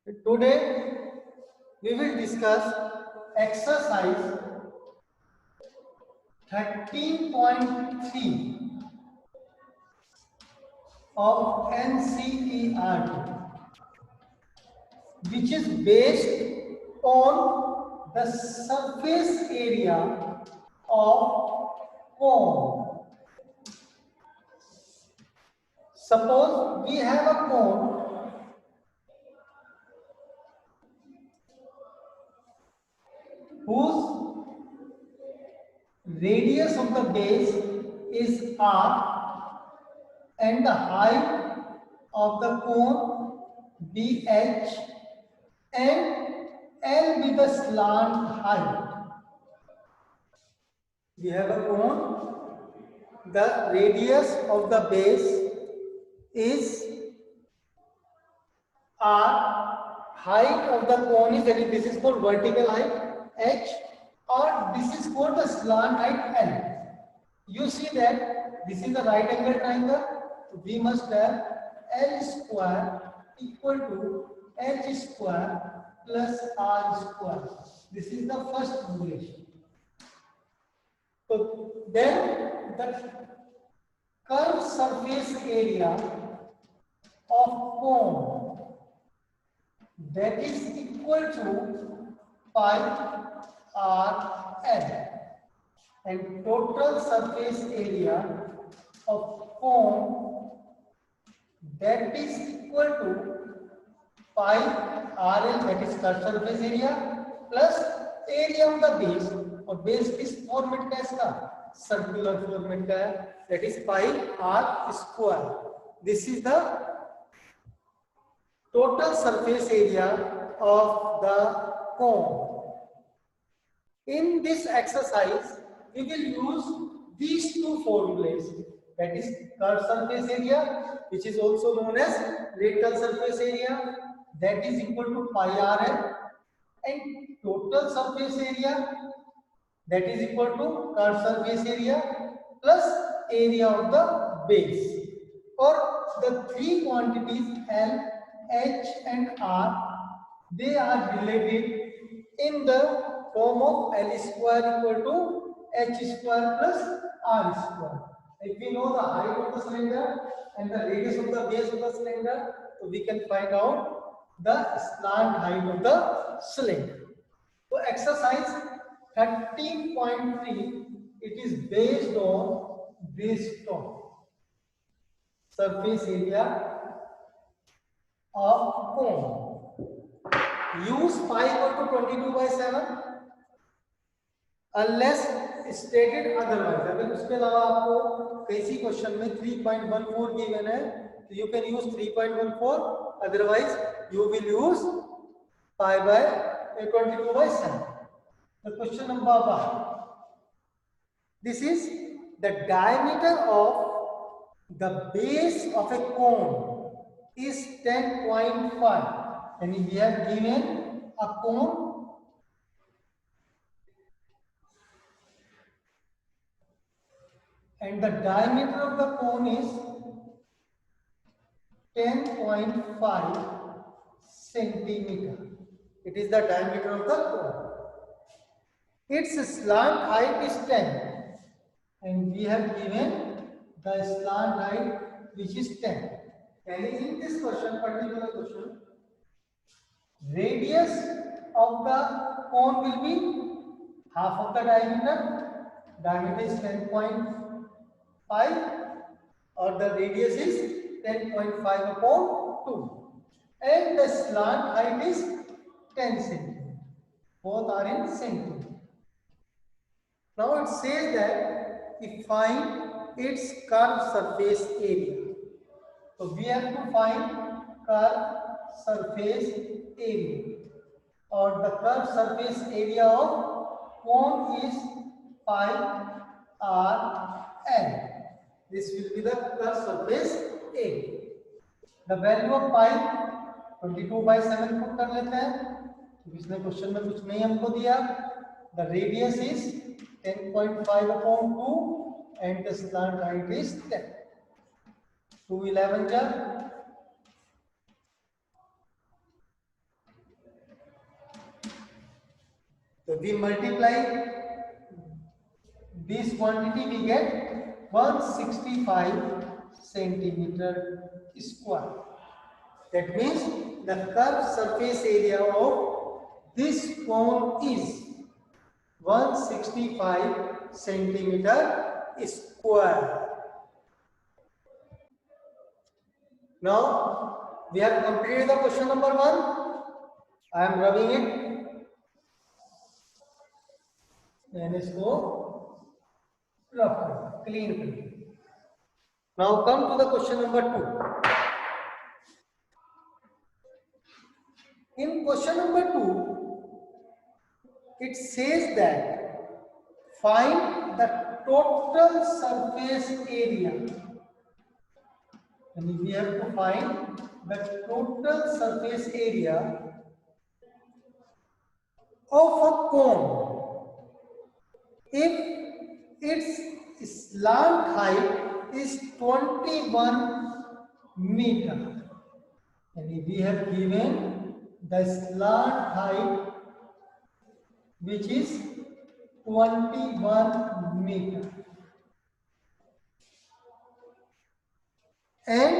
Today we will discuss exercise 13.3 of NCERT, which is based on the surface area of cone. Suppose we have a cone whose radius of the base is r and the height of the cone bh and L be the slant height. We have a cone, the radius of the base is r, height of the cone is, that is, this is called vertical height h, or this is called the slant height L. You see that this is the right angle triangle, we must have L square equal to h square plus r square. This is the first relation. So then the curved surface area of cone, that is equal to pi r L, and total surface area of cone, that is equal to pi RL, that is curved surface area, plus area of the base, और base किस format का इसका circular format का है, that is pi r square. This is the total surface area of the cone. In this exercise, we will use these two formulas, that is curved surface area, which is also known as radial surface area, that is equal to pi rl, and total surface area, that is equal to curved surface area plus area of the base, or the three quantities L, H and R, they are related in the form of L square equal to H square plus R square. If we know the height of the cylinder and the radius of the base of the cylinder, so we can find out the slant height of the cylinder. So exercise 13.3, it is based on surface area of cone. Use pi equal to 22/7 unless stated otherwise. अगर उसके अलावा आपको किसी question में 3.14 given है, तो you can use 3.14, otherwise you will use pi by 22/7. The question number 1. This is the diameter of the base of a cone is 10.5, and we have given a cone and the diameter of the cone is 10.5 centimeter. It is the diameter of the cone. Its slant height is 10, and we have given the slant height which is 10. And in this question, particular question, radius of the cone will be half of the diameter. Diameter is 10.5, or the radius is 10.5 upon 2, and the slant height is 10 centimeter. Both are in centimeter. Now it says that we find its curved surface area. So we have to find curved surface area, or the curved surface area of cone is pi r L. This will be the curved surface area. The value of pi 22/7 put कर लेते हैं, तो इसमें question में कुछ नहीं हमको दिया. The radius is 10.5 upon 2 and the slant height is 10. 2 11 जा So we multiply this quantity, we get 165 centimeter square. That means the curved surface area of this cone is 165 centimeter square. Now we have completed the question number 1. I am rubbing it. Then इसको rub कर, clean कर. Now come to the question number 2. In question number 2, it says that find the total surface area. And we have to find the total surface area of a cone if its slant height is 21 meter. And we have given the slant height which is 21 meter. And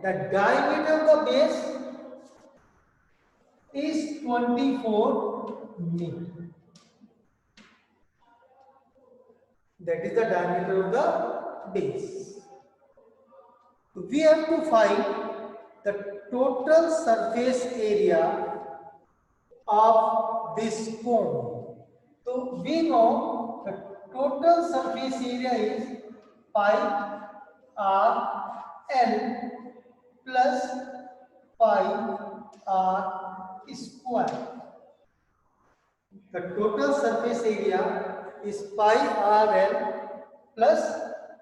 the diameter of the base is 24 meter. That is the diameter of the base. We have to find the total surface area of this cone. So we know the total surface area is pi r L plus pi r square. The total surface area is pi r L plus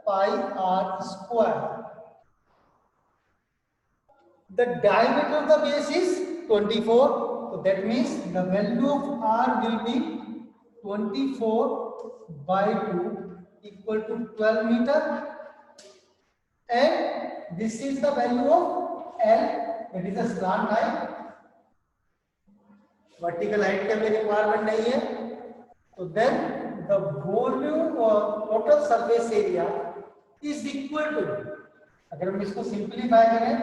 pi r square. The diameter of the base is 24. So that means the value of r will be 24 by 2 equal to 12 meter. And this is the value of L, that is the slant height. Vertical height का भी requirement नहीं है. So then the volume or total surface area is equal to, अगर हम इसको simplify करें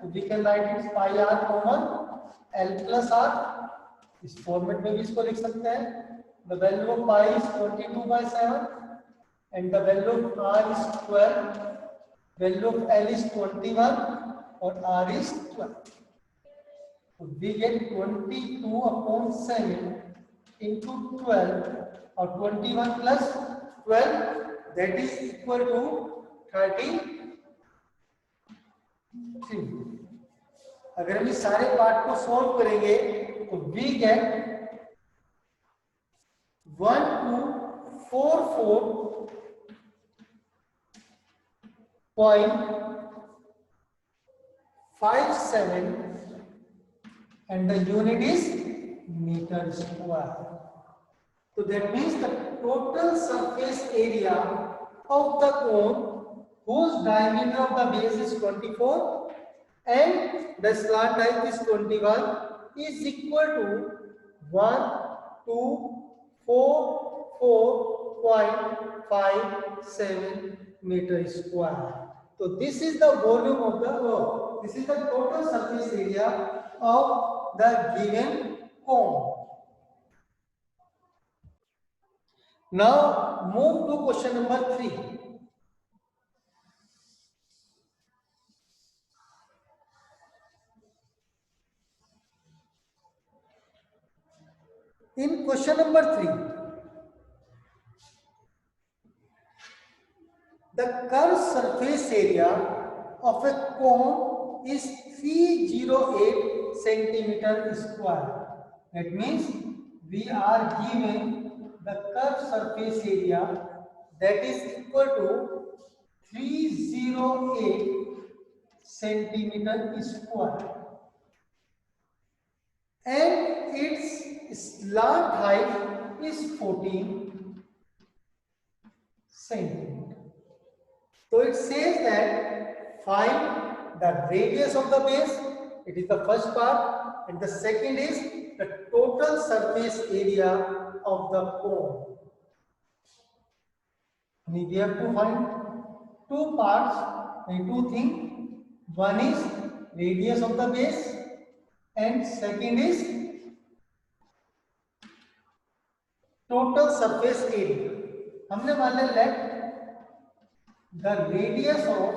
तो we can write it pi r common L plus r. इस फॉर्मेट में भी इसको लिख सकते हैं. The value of pi is 22 by 7 and the value of r is 12. Value of L is 21 or R is 12. So we get 22 upon 7 into 12 or 21 plus 12, that is equal to 33. अगर हम इस सारे पार्ट को solve करेंगे तो we get 1244.57 and the unit is meter square. So that means the total surface area of the cone whose diameter of the base is 24 and the slant height is 21 is equal to 1244.57 meter square. So this is the volume of the this is the total surface area of the given cone. Now move to question number 3. In question number 3, the curved surface area of a cone is 308 centimeter square. That means we are given the curved surface area that is equal to 308 centimeter square. And its slant height is 14 centimeter. So it says that find the radius of the base. It is the first part, and the second is the total surface area of the cone. We have to find two parts, two things. One is radius of the base, and second is total surface area. हमने मान लिया let the radius of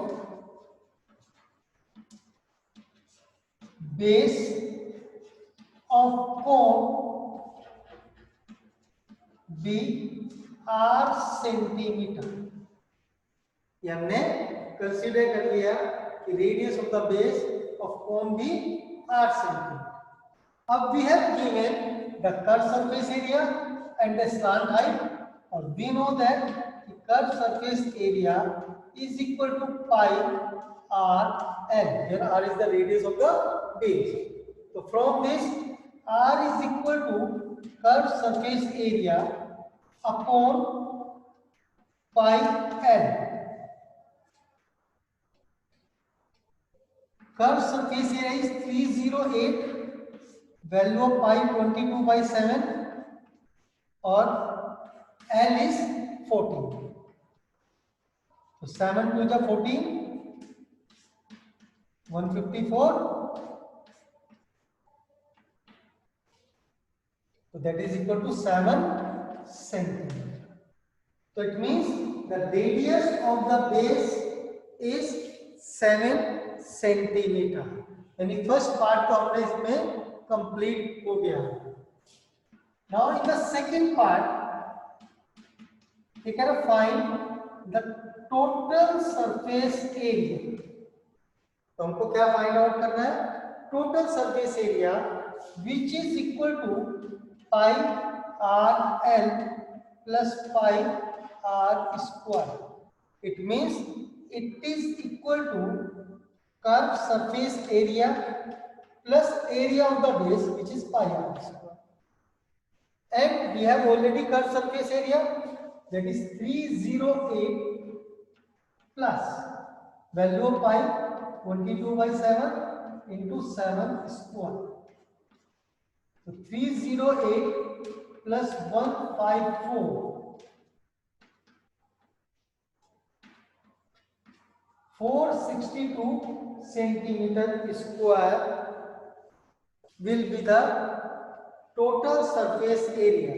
base of cone be r centimetre. ये हमने consider कर लिया कि radius of the base of cone भी r centimetre. अब we have given the curved surface area and the slant height, or we know that the curved surface area is equal to pi r l, where r is the radius of the base. So from this, r is equal to curved surface area upon pi l. Curved surface area is 308, value of pi 22/7, or L is 14. So 7 to the 14, 154. So that is equal to 7 centimeter. So it means the radius of the base is 7 centimeter. यानी first part तो हमने इसमें complete हो गया. Now in the second part, we can find the total surface area. तो हमको क्या find out करना है? Total surface area which is equal to pi R L plus pi R square. It means it is equal to curve surface area plus area of the base which is pi R square. And we have already cut surface area, that is 308 plus value of pi 22/7 into 7 square. So 308 plus 154, 462 centimeter square will be the total surface area.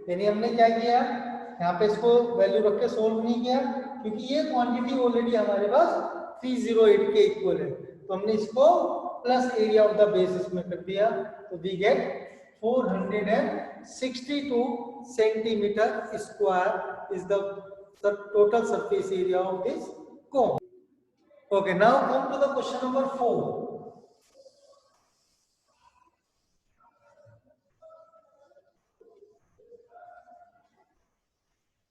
यानी हमने क्या किया, यहाँ पे इसको value रख के solve नहीं किया, क्योंकि ये क्वांटिटी ऑलरेडी हमारे पास 308 के इक्वल है. तो हमने इसको plus area of the base इसमें कर दिया. तो we get 462 centimetre square is the total surface area of this cone. Okay, now come to the question number 4.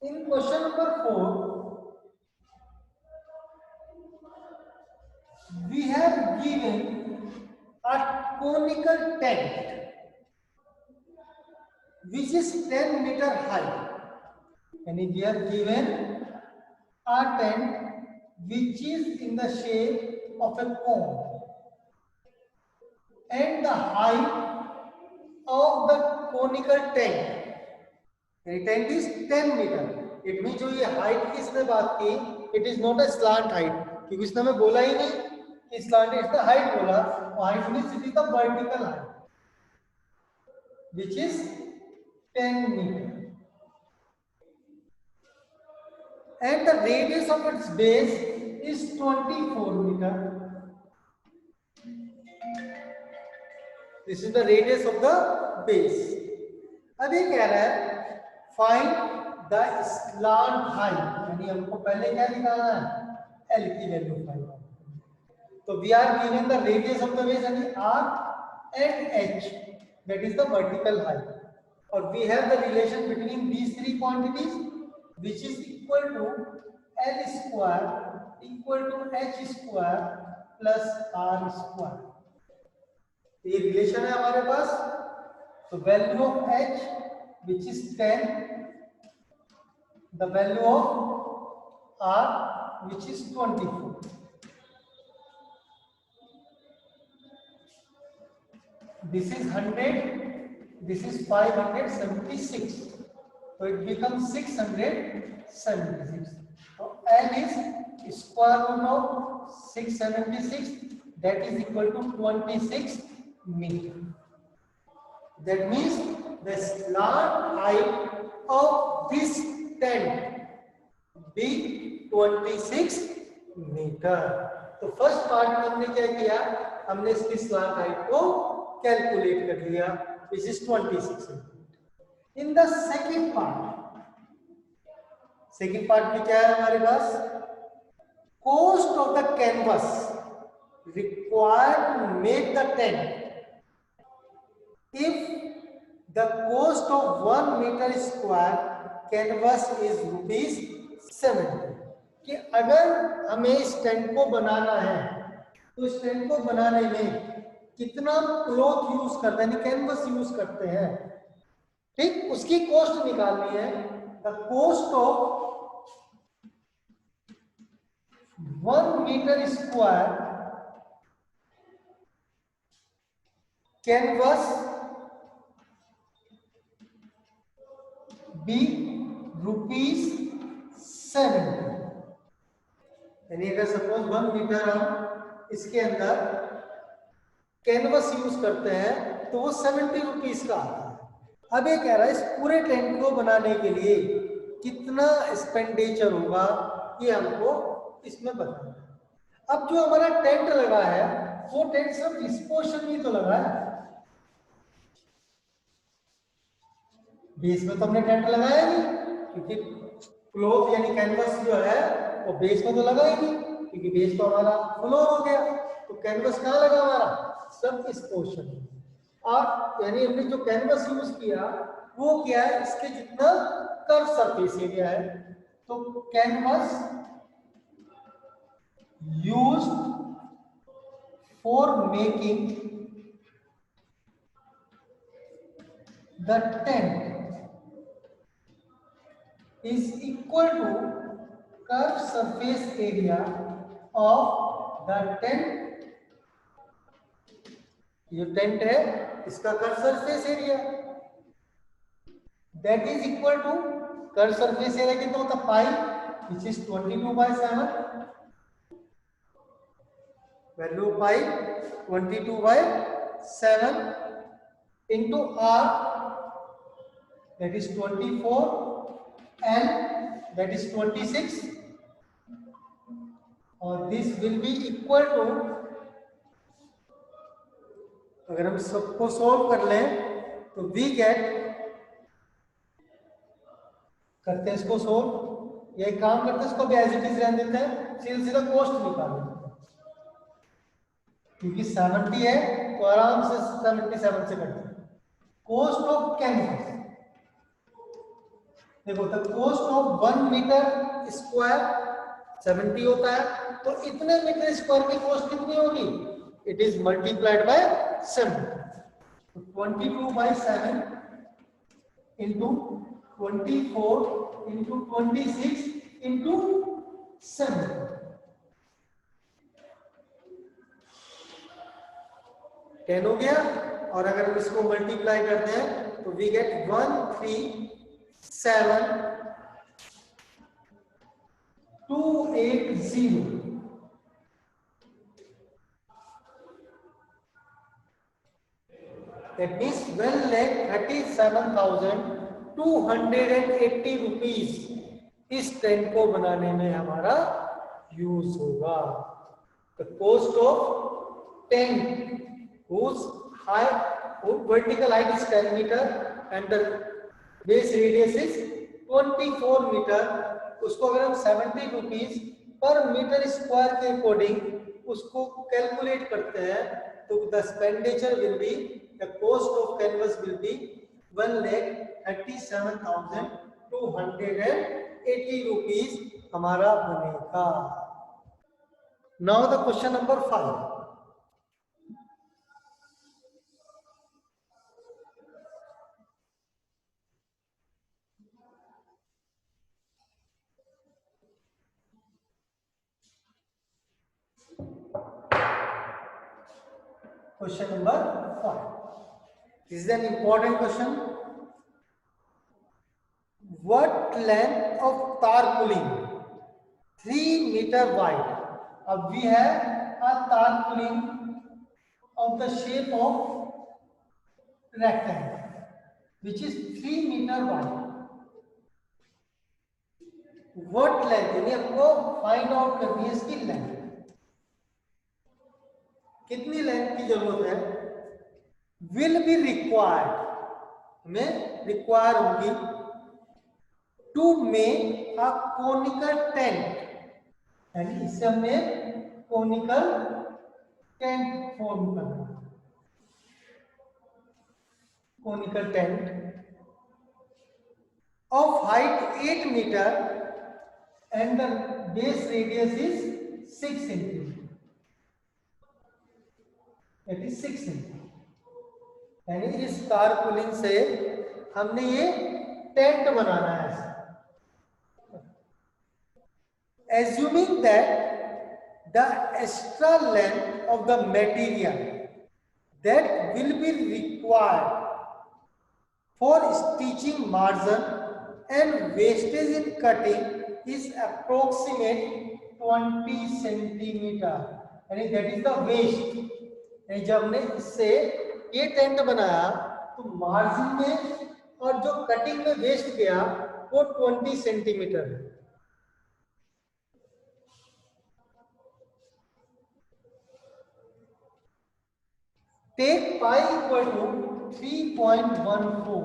In question number 4, we have given a conical tent which is 10 meter high. And we have given a tent which is in the shape of a cone, and the height of the conical tent, tent is 10 मीटर. It mean जो ये height की इसने बात की, it is not a slant height, क्योंकि इसने हमें बोला ही नहीं कि स्लांट, इसने हाइट बोला. Height means it is the vertical height which is 10 metre, and the radius of its base is 24 metre. This is the radius of the base. अब ये कह रहा है फाइंड द स्लांट हाइट, यानी हमको पहले क्या निकालना है, एल की वैल्यू फाइंड. तो we are given the radius of the base यानी r and h, that is the vertical height. और we have the relation between these three quantities which is equal to l square equal to h square plus r square. ये relation है हमारे पास. तो value of h which is 10, the value of r which is 24. this is 100, this is 576, so it becomes 676. So L is square root of 676, that is equal to 26 meter. That means the slant height of this tent be 26 metre. तो first part में हमने क्या किया, हमने इसकी slant height को calculate कर लिया, which is 26. In the second part में क्या है हमारे पास, cost of the canvas required to make the tent. If the cost of 1 meter square canvas is ₹70, कि अगर हमें इस टेंट को बनाना है तो इस टेंट को बनाने में कितना क्लॉथ यूज करते हैं, कैनवस यूज करते हैं, ठीक, उसकी कॉस्ट निकालनी है. The cost of 1 metre square canvas be ₹70. यानी अगर सपोज 1 मीटर हम इसके अंदर कैनवस यूज करते हैं तो वो 70 रुपीज का आता है. अब ये कह रहा है इस पूरे टेंट को बनाने के लिए कितना एक्सपेंडिचर होगा, ये हमको इसमें बताना है. अब जो हमारा टेंट लगा है वो टेंट सिर्फ इस पोर्शन में तो लगा है, बेस में तो हमने टेंट लगाया नहीं, क्योंकि क्लॉथ यानी कैनवस जो है वो बेस में तो लगा ही नहीं, क्योंकि बेस तो हमारा फ्लोर हो गया. तो कैनवस कहाँ लगा हमारा, सब इस पोर्शन में. और यानी हमने जो कैनवस यूज किया वो क्या है, इसके जितना कर्व सरफेस एरिया है. तो canvas used for making the tent is equal to curved surface area of the tent. ये टेंट है, इसका curve surface area that is equal to curve surface area कितना होता है, पाई, which is 22/7. Value pi 22/7 into r, that is 24, and that is 26, और this will be equal to, अगर हम सबको सॉल्व कर लें तो we get, करते हैं इसको सॉल्व, ये काम करते हैं, इसको भी एज इट इज रहने देते हैं, सीधा कॉस्ट निकाल लेते हैं, क्योंकि 70 है तो आराम से 77 से कटते हैं. कॉस्ट ऑफ कैनवस, देखो the cost of 1 metre square 70 होता है, तो इतने मीटर स्क्वायर की कॉस्ट कितनी होगी, it is multiplied by 7. 22/7 into 24 into 26 into 7. Ten हो गया, और अगर हम इसको मल्टीप्लाई करते हैं तो we get 137,280. That means 1,37,280 rupees इस टेंट को बनाने में हमारा यूज होगा. The cost of tent whose vertical height is 10 meter and the base radius is 24 meter, उसको अगर हम 70 रुपीज पर मीटर स्क्वायर के अकॉर्डिंग उसको कैलकुलेट करते हैं तो the expenditure will be, the cost of canvas will be 1,37,280 rupees हमारा बनेगा. Now the question number 5. Question number 5. This is an important question. What length of tarpaulin? 3 meter wide. अब we have a tarpaulin of the shape of rectangle, which is 3 meter wide. What length? यानी आपको find out करनी है इसकी length. कितनी length की जरूरत है? Will be required, हमें रिक्वायर होगी to make a conical tent, यानी इससे हमने कोनिकल टेंट फॉर्म करना. Conical tent of height 8 metre and the base radius is 6 centimetre. It is 6 centimetre. यानी इस तारपुलिन से हमने ये टेंट बनाना है. Assuming that the extra length of the material that will be required for stitching margin and wastage in cutting is approximate 20 centimeter. यानी that is the waste. यानी जब हमने इससे ये टेंट बनाया तो मार्जिन में और जो कटिंग में वेस्ट गया वो 20 सेंटीमीटर है. Take pi equal to 3.14.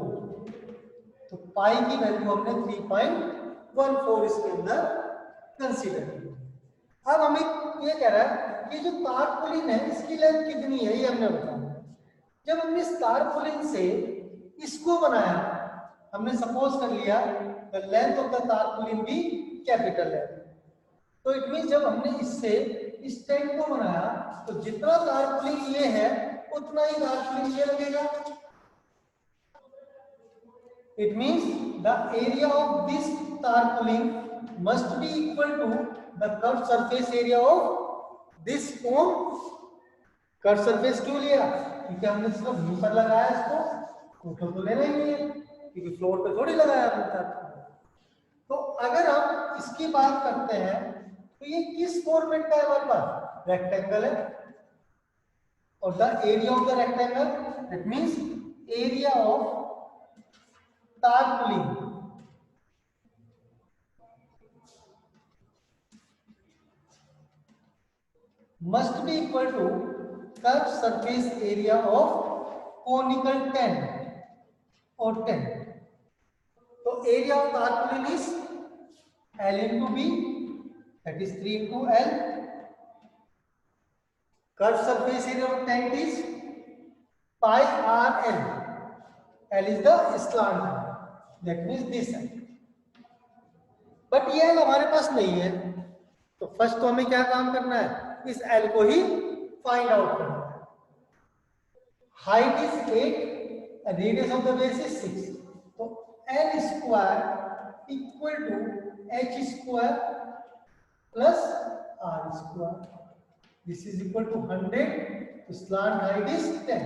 तो पाई की वैल्यू हमने 3.14 इसके अंदर कंसीडर की. अब हमें ये कह रहा है कि जो तारपुलिन है इसकी लेंथ कितनी है ये हमने बताया. जब हमने इस तारपुलिन से इसको बनाया, हमने सपोज कर लिया the length of the tarpaulin भी कैपिटल है. तो इट मीन जब हमने इससे इस टेंट को बनाया तो जितना तारपुलिन ये है उतना ही तारपुलिन ये लगेगा. It means the area of this tarpaulin must be equal to the curve surface area of this cone. Curve surface क्यों लिया? क्योंकि हमने सिर्फ व्यू पर लगाया इसको, ऊपर तो लेना ही नहीं है क्योंकि फ्लोर पे थोड़ी लगाया हमने. तो अगर हम इसकी बात करते हैं तो ये किस फॉर्मेट का है हमारे पास? रेक्टेंगल है. और the area of the rectangle that means area of tarpaulin must be equal to curved surface area of conical tent or tent. So area of tarpaulin is L into B, that is 3 into L. Curved surface area of tent is pi r L. L is the slant, that means this side. But ये L हमारे पास नहीं है, तो first तो हमें क्या काम करना है? इस L को ही फाइंड आउट करना है. Height is 8, radius of the base is 6. तो L square equal to H square plus R square. This is equal to 100. तो slant height is 10.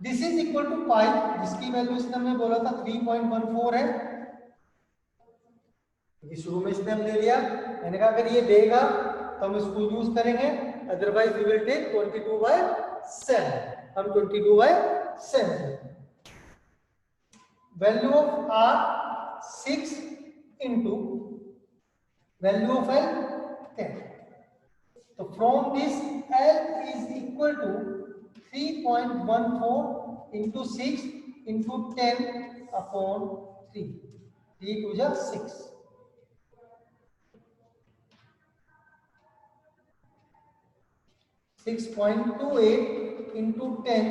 This is equal to pi, जिसकी वैल्यू इसने हमने बोला था 3.14 है. शुरू में इसने हम ले लिया. मैंने कहा अगर ये देगा तो हम इसको यूज करेंगे, अदरवाइज वी विल टेक 22/7. हम 22/7. Value of R 6 into value of L 10. तो from this L is equal to 3.14 into 6 into 10/3. 3 2 जा 6. 6.28 into 10,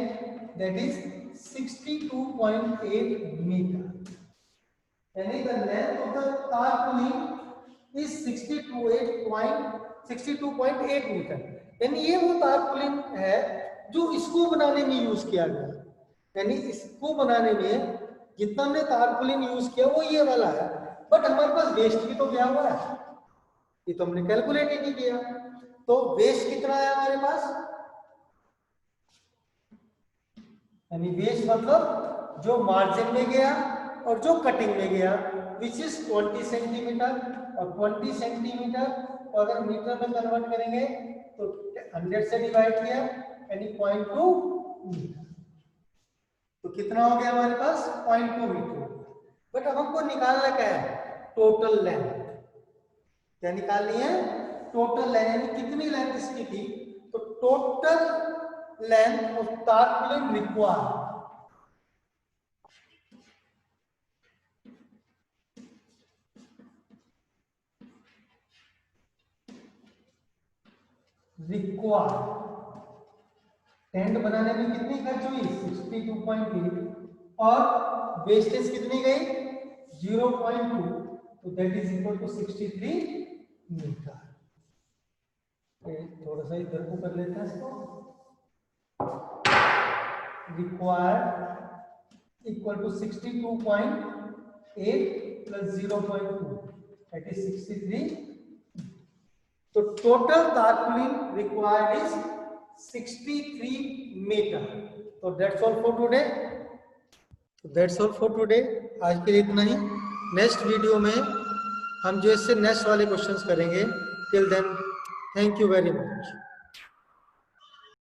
that is 62.8 meter. यानी the length of the tarpaulin is 62.8 meter. यानी ये वो tarpaulin है जो इसको बनाने में यूज किया गया. यानी इसको बनाने में जितना हमने तारपुलिन यूज किया वो ये वाला है, बट हमारे पास वेस्ट भी तो गया हुआ है, ये तो हमने कैलकुलेट ही नहीं किया. तो वेस्ट कितना है हमारे पास? यानी वेस्ट मतलब जो मार्जिन में गया और जो कटिंग में गया, विच इज 20 सेंटीमीटर, और 20 सेंटीमीटर को अगर मीटर में कन्वर्ट करेंगे तो 100 से डिवाइड किया यानी 0.2 मीटर। तो कितना हो गया हमारे पास 0.2 मीटर। बट अब हमको निकालना क्या है, टोटल लेंथ। क्या निकालनी है, टोटल लेंथ, यानी कितनी लेंथ इसकी थी। तो total length of tarpaulin required, tent बनाने में कितनी खर्च हुई 62.8 और वेस्टेज कितनी गई 0.2, तो that is equal to 63 metre. थोड़ा सा इधर को कर लेते हैं इसको, required equal to 62.8 plus 0.2 that is 63। तो total tarpaulin required is 63 metre. तो दैट्स ऑल फॉर टुडे। आज के लिए इतना ही। नेक्स्ट वीडियो में हम जो इससे नेक्स्ट वाले क्वेश्चंस करेंगे। Till then thank you very much.